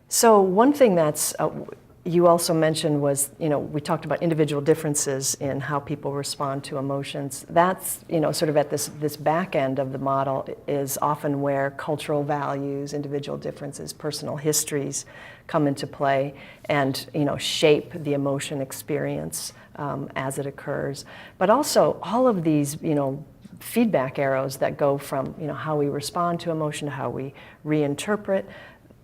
So one thing that's you also mentioned was, we talked about individual differences in how people respond to emotions. That's, sort of at this back end of the model is often where cultural values, individual differences, personal histories come into play and, shape the emotion experience as it occurs. But also all of these, feedback arrows that go from, how we respond to emotion to how we reinterpret.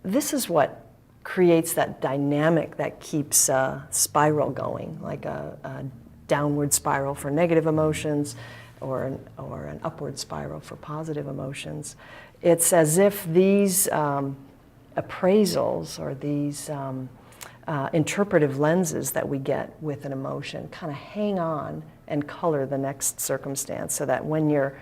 This is what creates that dynamic that keeps a spiral going, like a downward spiral for negative emotions or an upward spiral for positive emotions. It's as if these appraisals or these interpretive lenses that we get with an emotion kind of hang on and color the next circumstance, so that when you're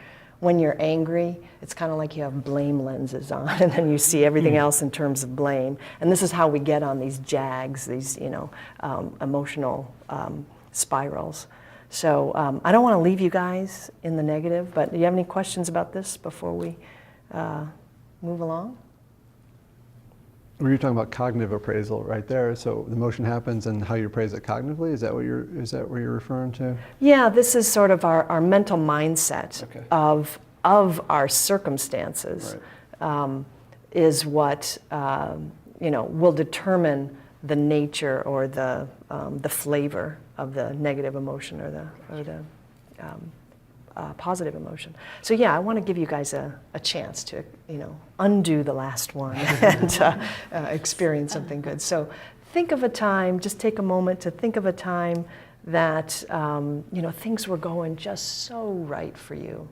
angry, it's kind of like you have blame lenses on, and then you see everything else in terms of blame. And this is how we get on these jags, these emotional spirals. So I don't want to leave you guys in the negative, but do you have any questions about this before we move along? Were you talking about cognitive appraisal right there? So the emotion happens and how you appraise it cognitively? Is that what you're referring to? Yeah, this is sort of our mental mindset Okay. of our circumstances, Right. is what will determine the nature or the flavor of the negative emotion or the positive emotion. So yeah, I want to give you guys a chance to undo the last one and experience something good. So think of a time, just take a moment to think of a time that things were going just so right for you,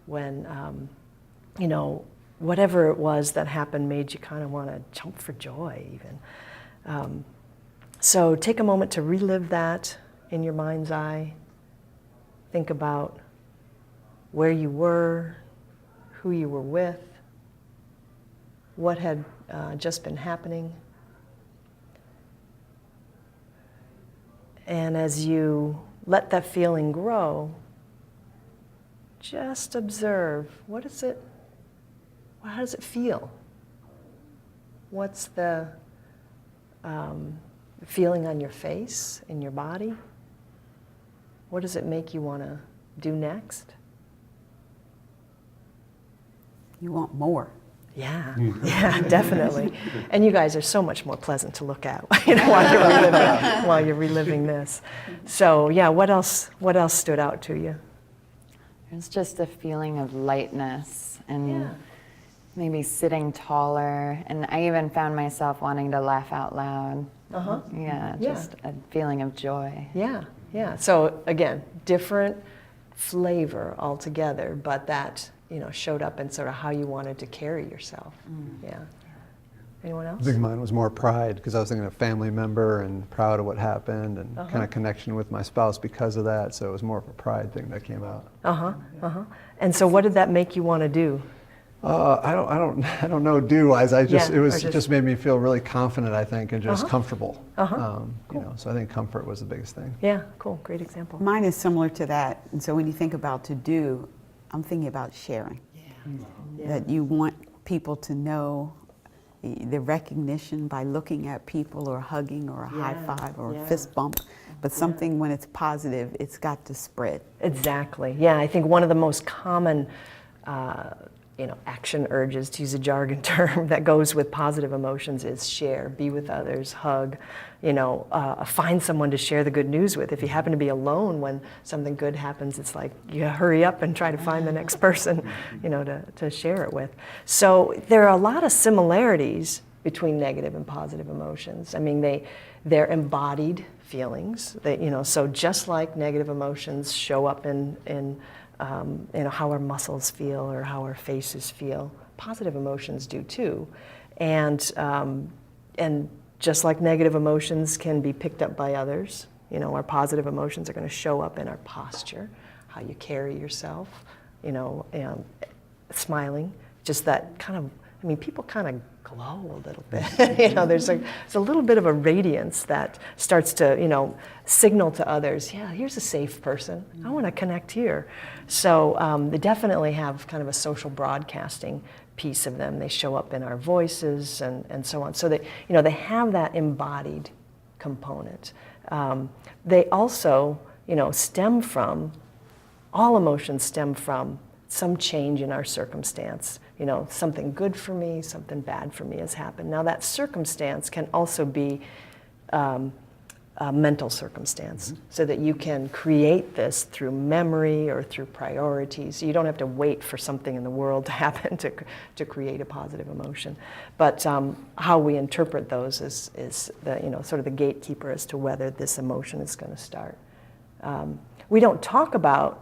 when whatever it was that happened made you kind of want to jump for joy even. So take a moment to relive that in your mind's eye. Think about where you were, who you were with, what had just been happening. And as you let that feeling grow, just observe, how does it feel? What's the feeling on your face, in your body? What does it make you want to do next? You want more. Yeah, yeah, definitely. And you guys are so much more pleasant to look at while you're reliving this. So yeah, what else stood out to you? There's just a feeling of lightness and Yeah. maybe sitting taller. And I even found myself wanting to laugh out loud. Uh-huh. Yeah, Yeah. just a feeling of joy. Yeah, yeah. So again, different flavor altogether, but that showed up in sort of how you wanted to carry yourself. Yeah. Anyone else? I think mine was more pride, because I was thinking of family member and proud of what happened and kind of connection with my spouse because of that. So it was more of a pride thing that came out. And so what did that make you want to do? I don't know do-wise. It just just made me feel really confident, I think, and just comfortable. Cool. So I think comfort was the biggest thing. Yeah, cool, great example. Mine is similar to that. And so when you think about to do, I'm thinking about sharing. Yeah. That you want people to know the recognition by looking at people or hugging or a high five or a fist bump. But something when it's positive, it's got to spread. Exactly. Yeah, I think one of the most common action urges, to use a jargon term, that goes with positive emotions is share, be with others, hug, find someone to share the good news with. If you happen to be alone when something good happens, it's like you hurry up and try to find the next person, to share it with. So there are a lot of similarities between negative and positive emotions. I mean, they're embodied feelings. So just like negative emotions show up in how our muscles feel or how our faces feel, positive emotions do too. And just like negative emotions can be picked up by others, our positive emotions are going to show up in our posture, how you carry yourself, smiling, just that kind of, people kind of glow a little bit. There's a little bit of a radiance that starts to, signal to others, yeah, here's a safe person. I want to connect here. So they definitely have kind of a social broadcasting piece of them. They show up in our voices and so on. So they, they have that embodied component. They also, stem from, all emotions stem from some change in our circumstance. Something good for me, something bad for me has happened. Now that circumstance can also be a mental circumstance, so that you can create this through memory or through priorities. You don't have to wait for something in the world to happen to create a positive emotion. But how we interpret those is the, sort of the gatekeeper as to whether this emotion is going to start. We don't talk about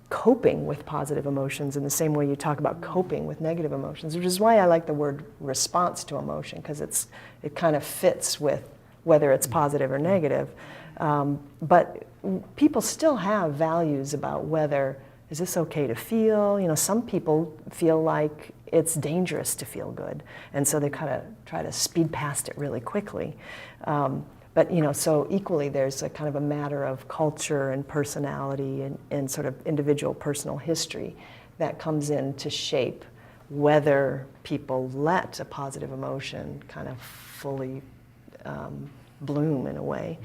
coping with positive emotions in the same way you talk about coping with negative emotions, which is why I like the word response to emotion, because it kind of fits with whether it's positive or negative. But people still have values about whether, is this okay to feel? Some people feel like it's dangerous to feel good, and so they kind of try to speed past it really quickly. But so equally, there's a kind of a matter of culture and personality and sort of individual personal history that comes in to shape whether people let a positive emotion kind of fully bloom in a way,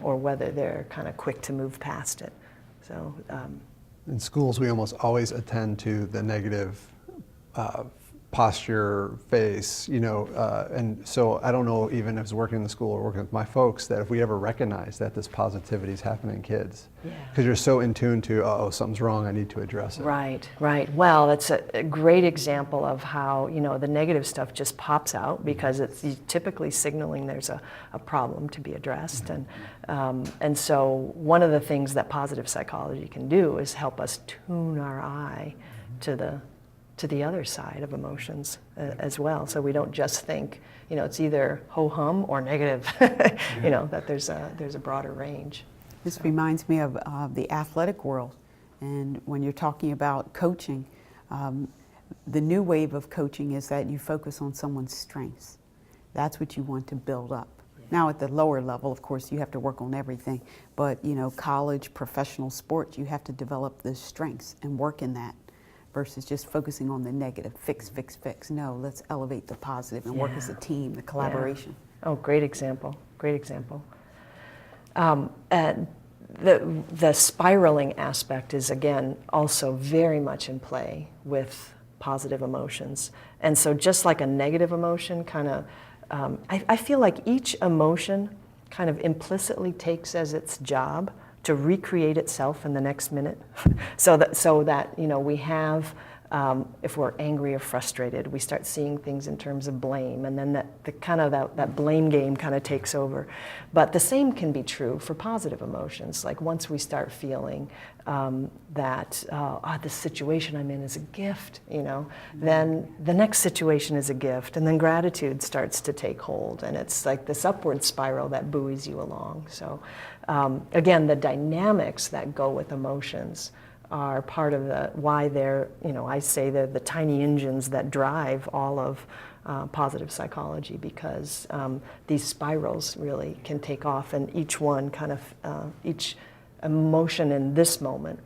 or whether they're kind of quick to move past it. So in schools, we almost always attend to the negative posture, face, and so I don't know, even if I was working in the school or working with my folks, that if we ever recognize that this positivity is happening in kids, because you're so in tune to, oh, something's wrong, I need to address it. Right. Well, that's a great example of how, the negative stuff just pops out because it's typically signaling there's a problem to be addressed. And so one of the things that positive psychology can do is help us tune our eye to the other side of emotions as well. So we don't just think, it's either ho-hum or negative, that there's a broader range. This reminds me of the athletic world. And when you're talking about coaching, the new wave of coaching is that you focus on someone's strengths. That's what you want to build up. Now at the lower level, of course, you have to work on everything. But, college, professional sports, you have to develop the strengths and work in that, versus just focusing on the negative, fix. No, let's elevate the positive and work as a team, the collaboration. Yeah. Oh, great example. And the spiraling aspect is, again, also very much in play with positive emotions. And so just like a negative emotion kind of, I feel like each emotion kind of implicitly takes as its job to recreate itself in the next minute, so that we have, if we're angry or frustrated, we start seeing things in terms of blame, and then that blame game kind of takes over. But the same can be true for positive emotions. Like once we start feeling that this situation I'm in is a gift, then the next situation is a gift, and then gratitude starts to take hold, and it's like this upward spiral that buoys you along. So again, the dynamics that go with emotions are part of why they're, I say they're the tiny engines that drive all of positive psychology, because these spirals really can take off, and each one kind of, each emotion in this moment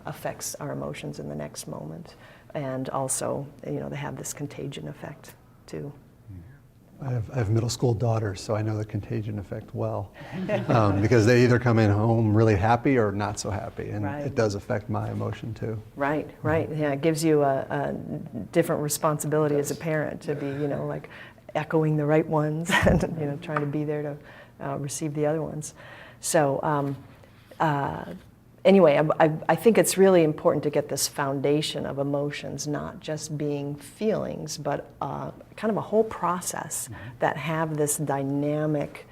affects our emotions in the next moment. And also, they have this contagion effect too. I have middle school daughters, so I know the contagion effect well, because they either come in home really happy or not so happy, and it does affect my emotion too. Right. Yeah, it gives you a different responsibility as a parent to be, like echoing the right ones and, trying to be there to receive the other ones. So anyway, I think it's really important to get this foundation of emotions, not just being feelings, but kind of a whole process that have this dynamic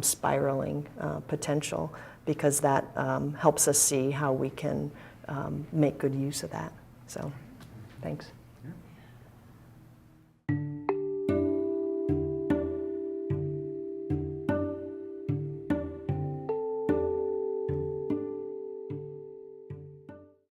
spiraling potential, because that helps us see how we can make good use of that. So, thanks.